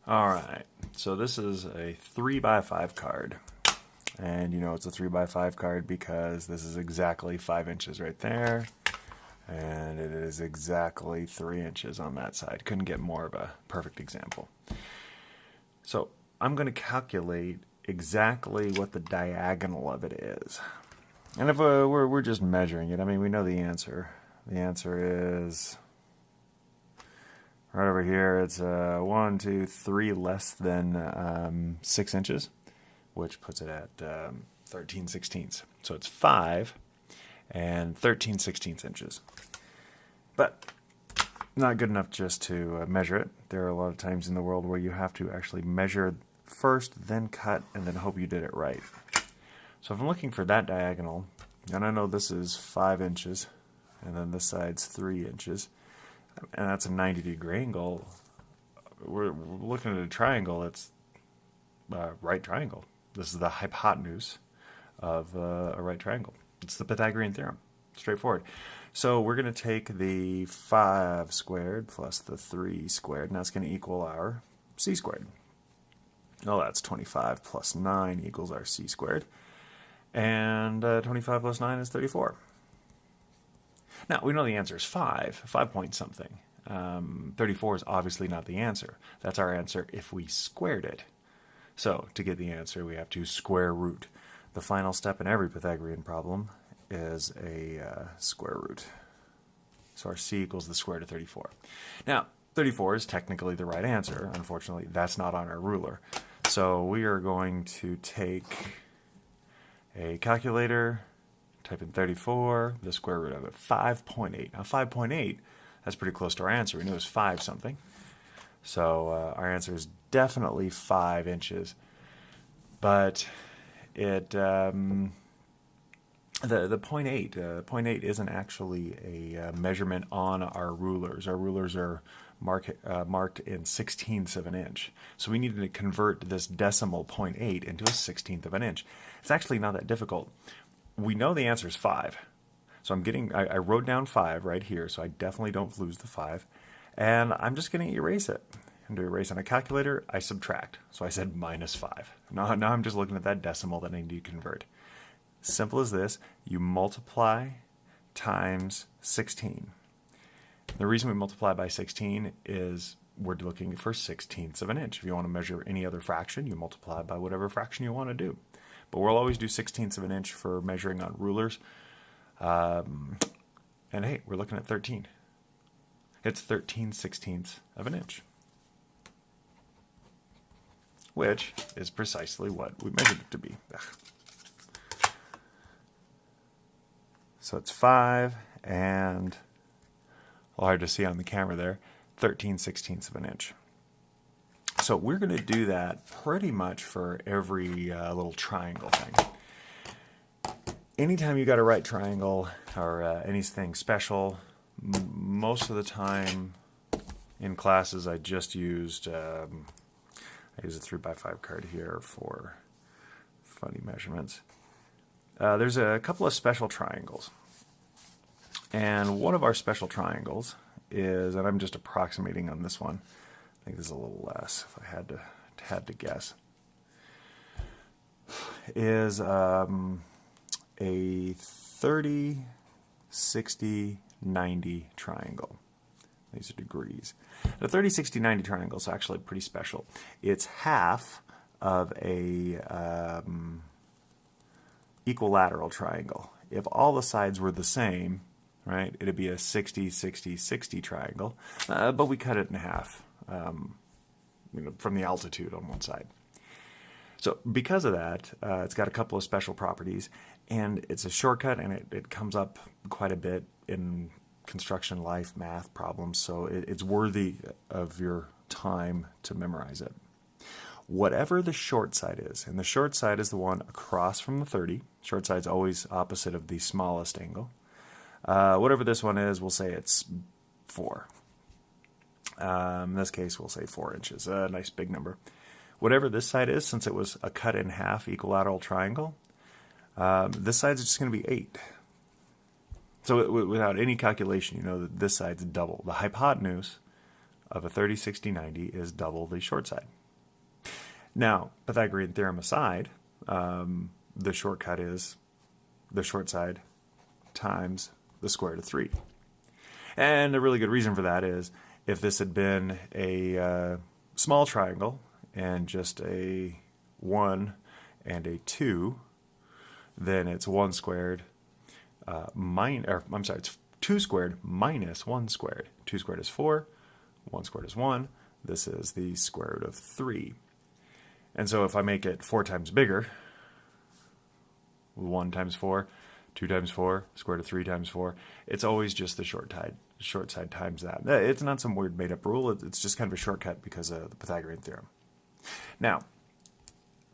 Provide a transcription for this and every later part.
All right, so this is a 3x5 card. And you know it's a 3x5 card because this is exactly 5 inches right there. And it is exactly 3 inches on that side. Couldn't get more of a perfect example. So I'm going to calculate exactly what the diagonal of it is. And if we're just measuring it, I mean, we know the answer. The answer is right over here. It's 1, 2, 3 less than 6 inches, which puts it at 13 sixteenths. So it's 5 and 13 sixteenths inches. But not good enough just to measure it. There are a lot of times in the world where you have to actually measure first, then cut, and then hope you did it right. So if I'm looking for that diagonal, and I know this is 5 inches, and then this side's 3 inches, and that's a 90-degree angle, we're looking at a triangle that's a right triangle. This is the hypotenuse of a right triangle. It's the Pythagorean theorem. Straightforward. So we're going to take the 5 squared plus the 3 squared, and that's going to equal our c squared. Oh, that's 25 plus 9 equals our c squared. And 25 plus 9 is 34. Now, we know the answer is 5 point something. 34 is obviously not the answer. That's our answer if we squared it. So, to get the answer, we have to square root. The final step in every Pythagorean problem is a square root. So our c equals the square root of 34. Now, 34 is technically the right answer. Unfortunately, that's not on our ruler. So we are going to take a calculator, type in 34, the square root of it, 5.8. Now 5.8, that's pretty close to our answer. We knew it was 5 something. So our answer is definitely 5 inches. But it, the 0.8 isn't actually a measurement on our rulers. Our rulers are marked in sixteenths of an inch. So we needed to convert this decimal 0.8 into a sixteenth of an inch. It's actually not that difficult. We know the answer is 5. So I wrote down 5 right here, so I definitely don't lose the 5. And I'm just going to erase it. And to erase on a calculator, I subtract. So I said minus 5. Now I'm just looking at that decimal that I need to convert. Simple as this. You multiply times 16. The reason we multiply by 16 is we're looking for sixteenths of an inch. If you want to measure any other fraction, you multiply by whatever fraction you want to do. But we'll always do sixteenths of an inch for measuring on rulers. And hey, we're looking at 13. It's 13 sixteenths of an inch, which is precisely what we measured it to be. Ugh. So it's 5 and, well, hard to see on the camera there, 13 sixteenths of an inch. So we're going to do that pretty much for every little triangle thing. Anytime you got a right triangle or anything special, most of the time in classes I just used, I use a 3x5 card here for funny measurements. There's a couple of special triangles. And one of our special triangles is, and I'm just approximating on this one, I think this is a little less if I had to guess, is a 30, 60, 90 triangle. These are degrees. The 30, 60, 90 triangle is actually pretty special. It's half of a equilateral triangle. If all the sides were the same, right, it'd be a 60, 60, 60 triangle, but we cut it in half from the altitude on one side. So because of that, it's got a couple of special properties, and it's a shortcut, and it comes up quite a bit in construction life, math problems, so it's worthy of your time to memorize it. Whatever the short side is, and the short side is the one across from the 30. Short side's always opposite of the smallest angle. Whatever this one is, we'll say it's 4. In this case, we'll say 4 inches, a nice big number. Whatever this side is, since it was a cut in half equilateral triangle, this side's just going to be 8. So without any calculation, you know that this side's double. The hypotenuse of a 30, 60, 90 is double the short side. Now, Pythagorean theorem aside, the shortcut is the short side times the square root of 3. And a really good reason for that is if this had been a small triangle and just a 1 and a 2, then it's 1 squared it's 2 squared minus 1 squared. 2 squared is 4, 1 squared is 1. This is the square root of 3. And so if I make it 4 times bigger, 1 times 4, 2 times 4, square root of 3 times 4, it's always just the short side times that. It's not some weird made-up rule. It's just kind of a shortcut because of the Pythagorean theorem. Now,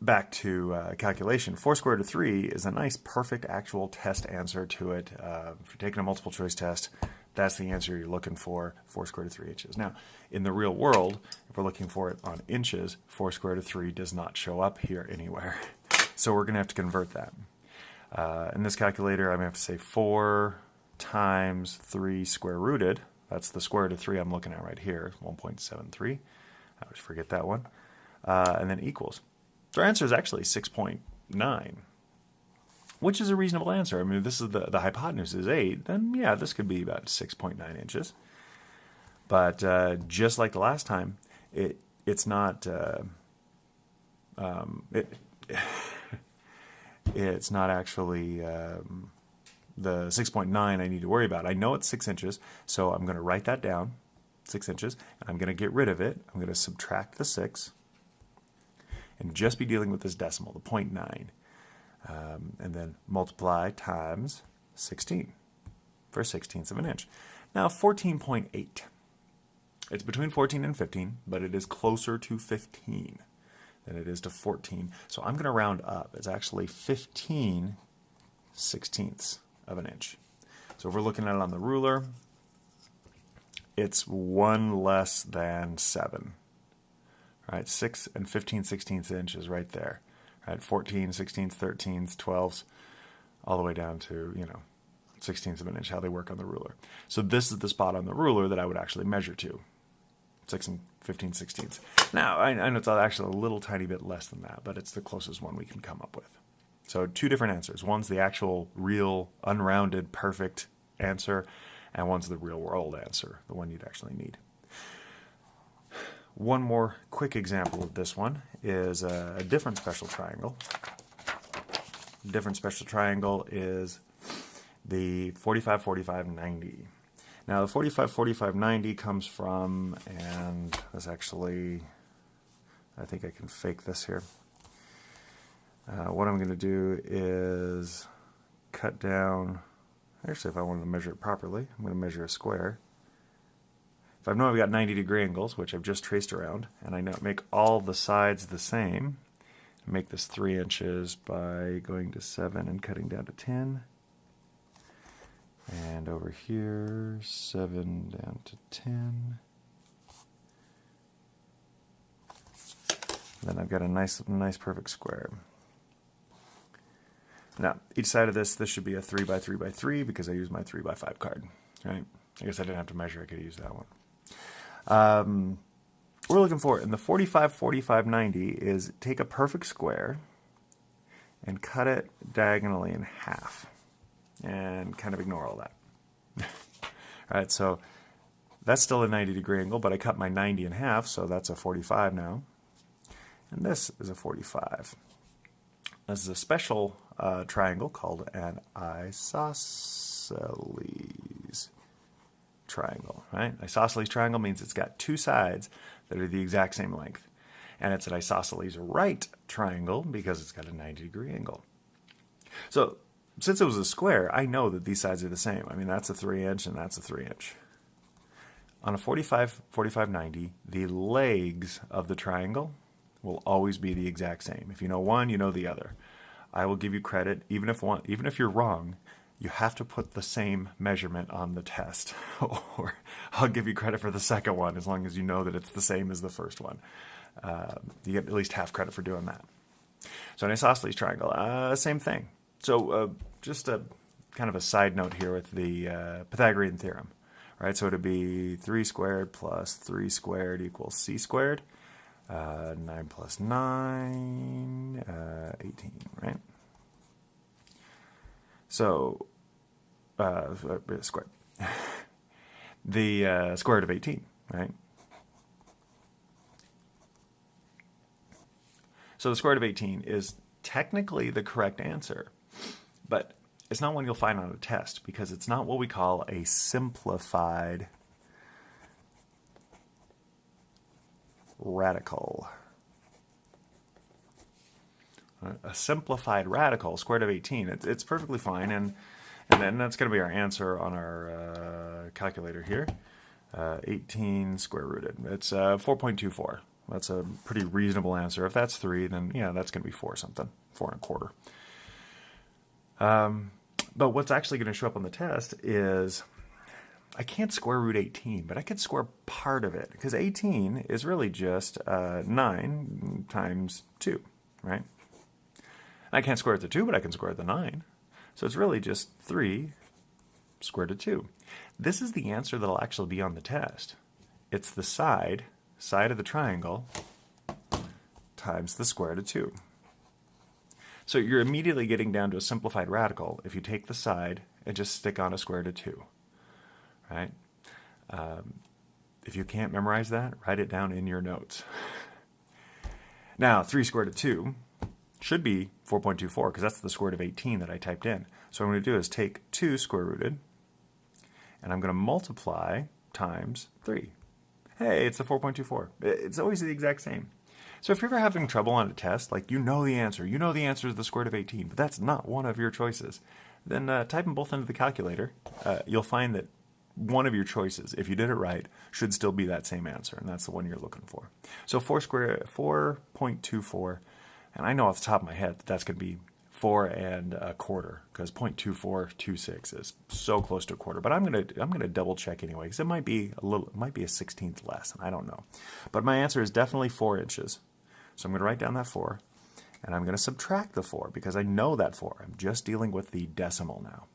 back to calculation. 4 square root of 3 is a nice, perfect, actual test answer to it. If you're taking a multiple choice test, that's the answer you're looking for, 4 square root of 3 inches. Now, in the real world, if we're looking for it on inches, 4 square root of 3 does not show up here anywhere. So we're going to have to convert that. In this calculator, I'm going to have to say 4 times 3 square rooted. That's the square root of 3 I'm looking at right here, 1.73. I always forget that one. And then equals. So our answer is actually 6.9, which is a reasonable answer. I mean, if this is the hypotenuse is 8, then yeah, this could be about 6.9 inches. But just like the last time, it's not it's not actually the 6.9 I need to worry about. I know it's 6 inches, so I'm going to write that down, 6 inches. I'm going to get rid of it. I'm going to subtract the 6 and just be dealing with this decimal, the 0.9, and then multiply times 16 for 1/16 of an inch. Now 14.8. It's between 14 and 15, but it is closer to 15 than it is to 14. So I'm going to round up. It's actually 15/16 of an inch. So if we're looking at it on the ruler, it's 1 less than 7. All right, 6 and 15/16 inches right there. All right, 14, 16, 13s, 12s, all the way down to, 16ths of an inch, how they work on the ruler. So this is the spot on the ruler that I would actually measure to, 6 and 15/16. Now, I know it's actually a little tiny bit less than that, but it's the closest one we can come up with. So 2 different answers. One's the actual, real, unrounded, perfect answer, and one's the real world answer, the one you'd actually need. One more quick example of this one is a different special triangle. Different special triangle is the 45, 45, 90. Now the 45, 45, 90 comes from, and this actually, I think I can fake this here. What I'm going to do is cut down, actually if I wanted to measure it properly, I'm going to measure a square. If I know I've got 90-degree angles, which I've just traced around, and I now make all the sides the same, make this 3 inches by going to 7 and cutting down to 10. And over here, 7 down to 10. Then I've got a nice perfect square. Now, each side of this should be a 3 by 3 by 3 because I used my 3 by 5 card. Right? I guess I didn't have to measure, I could use that one. We're looking for in the 45, 45, 90 is take a perfect square and cut it diagonally in half and kind of ignore all that. All right, so that's still a 90-degree angle, but I cut my 90 in half, so that's a 45 now. And this is a 45. This is a special triangle called an isosceles triangle, right? Isosceles triangle means it's got 2 sides that are the exact same length. And it's an isosceles right triangle because it's got a 90-degree angle. So since it was a square, I know that these sides are the same. I mean, that's a 3 inch and that's a 3 inch. On a 45, 45, 90, the legs of the triangle will always be the exact same. If you know one, you know the other. I will give you credit, even if you're wrong, you have to put the same measurement on the test, or I'll give you credit for the second one as long as you know that it's the same as the first one. You get at least half credit for doing that. So an isosceles triangle, same thing. So just a kind of a side note here with the Pythagorean theorem. right? So it'd be 3 squared plus 3 squared equals c squared. 9 plus 9, 18, right? So, squared. The square root of 18, right? So the square root of 18 is technically the correct answer, but it's not one you'll find on a test because it's not what we call a simplified radical. A simplified radical, square root of 18, it's perfectly fine, and then that's going to be our answer on our calculator here. 18 square rooted. It's 4.24. That's a pretty reasonable answer. If that's 3, then yeah, that's going to be 4 something, 4 1/4. But what's actually going to show up on the test is I can't square root 18, but I could square part of it because 18 is really just 9 times 2, right? I can't square it to 2, but I can square it to 9. So it's really just 3 squared to 2. This is the answer that'll actually be on the test. It's the side of the triangle times the square root of 2. So you're immediately getting down to a simplified radical if you take the side and just stick on a square root of 2, right? If you can't memorize that, write it down in your notes. Now, 3 squared root of 2 should be 4.24 because that's the square root of 18 that I typed in. So what I'm going to do is take 2 square rooted, and I'm going to multiply times 3. Hey, it's a 4.24. It's always the exact same. So if you're ever having trouble on a test, like you know the answer is the square root of 18, but that's not one of your choices, then type them both into the calculator. You'll find that one of your choices, if you did it right, should still be that same answer, and that's the one you're looking for. So 4.24, and I know off the top of my head that that's going to be 4 1/4 because 0.2426 is so close to a quarter. But I'm gonna double check anyway because it might be a 1/16 less. I don't know, but my answer is definitely 4 inches. So I'm going to write down that 4, and I'm going to subtract the 4 because I know that 4. I'm just dealing with the decimal now.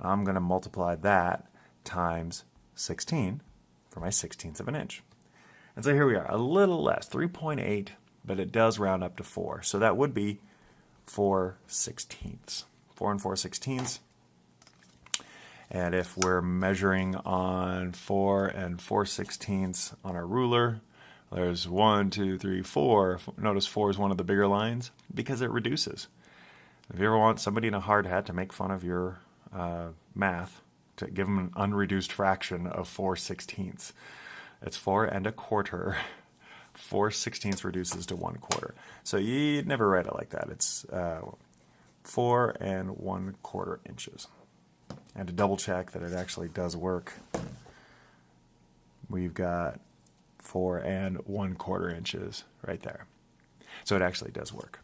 I'm going to multiply that times 16 for my 16th of an inch. And so here we are, a little less, 3.8, but it does round up to 4. So that would be 4/16. 4 4/16. And if we're measuring on 4 4/16 on our ruler, there's 1, 2, 3, 4. Notice 4 is one of the bigger lines because it reduces. If you ever want somebody in a hard hat to make fun of your math, to give them an unreduced fraction of 4/16, it's 4 1/4. 4/16 reduces to 1/4. So you'd never write it like that. It's 4 1/4 inches. And to double check that it actually does work, we've got 4 1/4 inches right there. So it actually does work.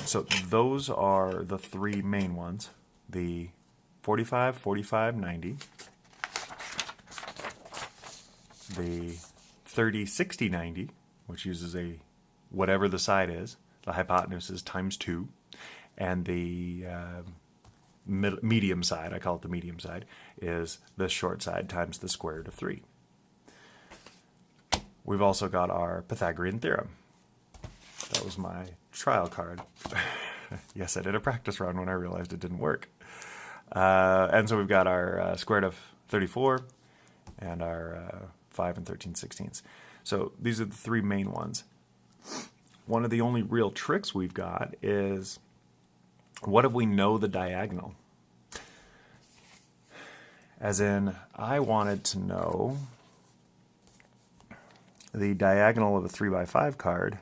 So those are the 3 main ones: the 45, 45, 90, the 30, 60, 90, which uses a whatever the side is, the hypotenuse is times 2, and the medium side, I call it the medium side, is the short side times the square root of 3. We've also got our Pythagorean theorem. That was my trial card. Yes, I did a practice run when I realized it didn't work. And so we've got our square root of 34 and our 5 13/16. So these are the 3 main ones. One of the only real tricks we've got is, what if we know the diagonal? As in, I wanted to know the diagonal of a 3x5 card.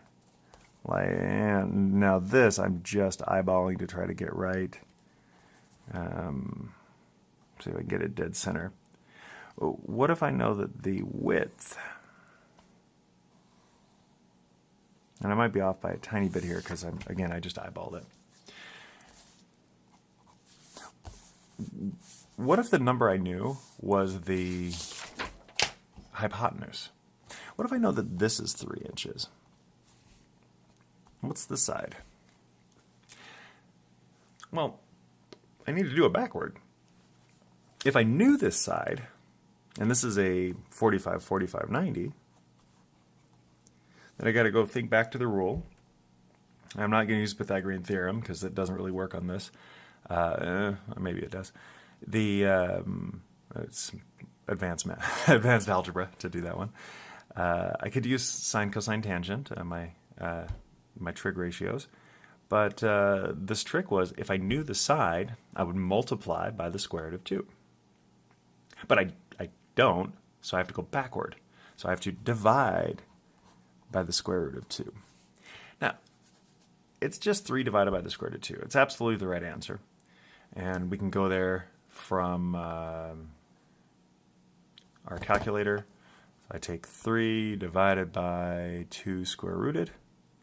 And now this I'm just eyeballing to try to get right. See if I can get it dead center. What if I know that the width, and I might be off by a tiny bit here because I just eyeballed it. What if the number I knew was the hypotenuse? What if I know that this is 3 inches? What's this side? Well, I need to do it backward. If I knew this side, and this is a 45, 45, 90, then I got to go think back to the rule. I'm not going to use Pythagorean theorem because it doesn't really work on this. Maybe it does. It's advanced math, advanced algebra to do that one. I could use sine, cosine, tangent, my trig ratios. But this trick was, if I knew the side, I would multiply by the square root of 2. But I don't, so I have to go backward. So I have to divide by the square root of 2. Now, it's just 3 divided by the square root of 2. It's absolutely the right answer. And we can go there from our calculator. So I take 3 divided by 2 square rooted.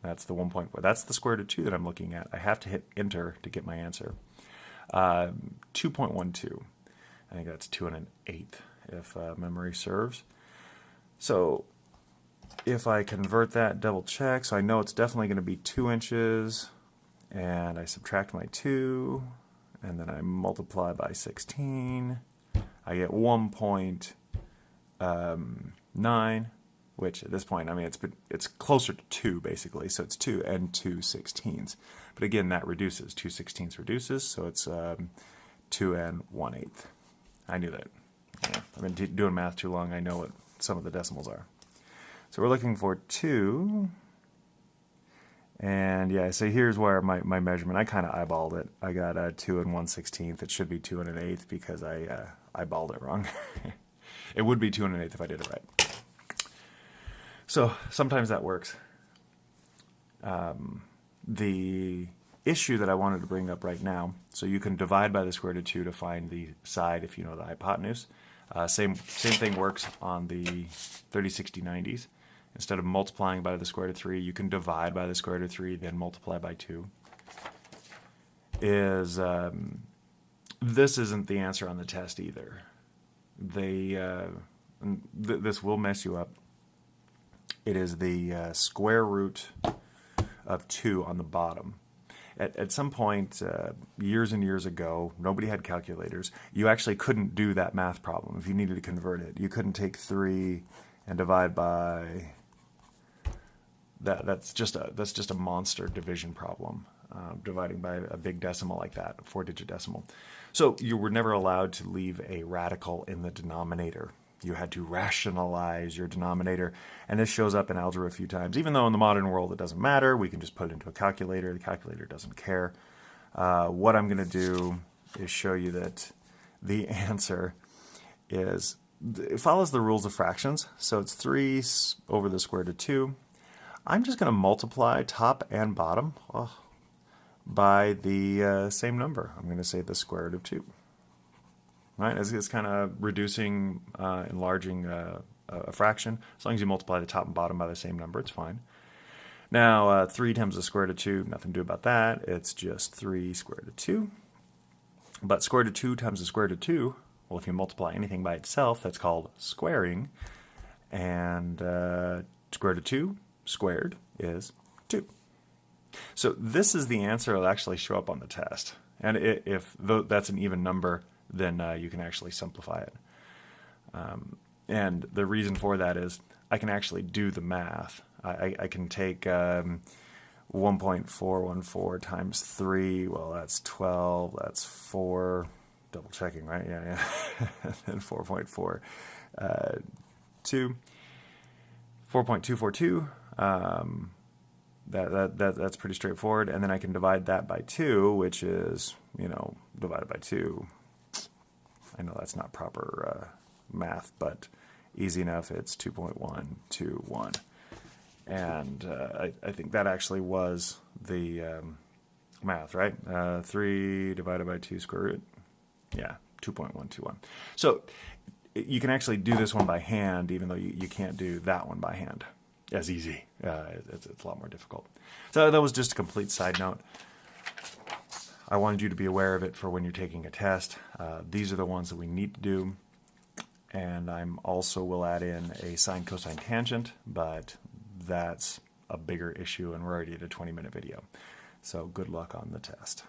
That's the 1.4. That's the square root of 2 that I'm looking at. I have to hit enter to get my answer. 2.12. I think that's 2 1/8 if memory serves. So if I convert that, double check, so I know it's definitely going to be 2 inches, and I subtract my 2, and then I multiply by 16. I get 1.9, which at this point, I mean, it's closer to 2 basically, so it's 2 and 2/16. But again, that reduces. 2/16 reduces, so it's 2 1/8. I knew that. Yeah, I've been doing math too long. I know what some of the decimals are. So we're looking for 2. And yeah, so here's where my measurement, I kind of eyeballed it. I got 2 1/16. It should be 2 1/8 because I eyeballed it wrong. It would be 2 1/8 if I did it right. So sometimes that works. The issue that I wanted to bring up right now, so you can divide by the square root of 2 to find the side if you know the hypotenuse. Same thing works on the 30, 60, 90s. Instead of multiplying by the square root of 3, you can divide by the square root of 3, then multiply by 2. This isn't the answer on the test either. This will mess you up. It is the square root of 2 on the bottom. At some point, years and years ago, nobody had calculators. You actually couldn't do that math problem if you needed to convert it. You couldn't take 3 and divide by that. That's just a monster division problem, dividing by a big decimal like that, a 4-digit decimal. So you were never allowed to leave a radical in the denominator. You had to rationalize your denominator, and this shows up in algebra a few times. Even though in the modern world it doesn't matter, we can just put it into a calculator. The calculator doesn't care. What I'm going to do is show you that the answer is, it follows the rules of fractions. So it's 3 over the square root of 2. I'm just going to multiply top and bottom by the same number. I'm going to say the square root of 2. Right? It's kind of reducing, enlarging a fraction. As long as you multiply the top and bottom by the same number, it's fine. Now, 3 times the square root of 2, nothing to do about that. It's just 3 square root of 2. But square root of 2 times the square root of 2, well, if you multiply anything by itself, that's called squaring. And square root of 2 squared is 2. So this is the answer that'll actually show up on the test. And if that's an even number, then you can actually simplify it. And the reason for that is I can actually do the math. I can take 1.414 times 3, well, that's 12, that's 4, double checking, right? Yeah. And 4.4, 2, 4.242, that's pretty straightforward. And then I can divide that by 2, which is, divided by 2. I know that's not proper math, but easy enough. It's 2.121. And I think that actually was the math, right? 3 divided by 2 square root. Yeah, 2.121. So you can actually do this one by hand, even though you can't do that one by hand as easy. It's a lot more difficult. So that was just a complete side note. I wanted you to be aware of it for when you're taking a test. These are the ones that we need to do. And I'm also will add in a sine, cosine, tangent, but that's a bigger issue, and we're already at a 20-minute video. So good luck on the test.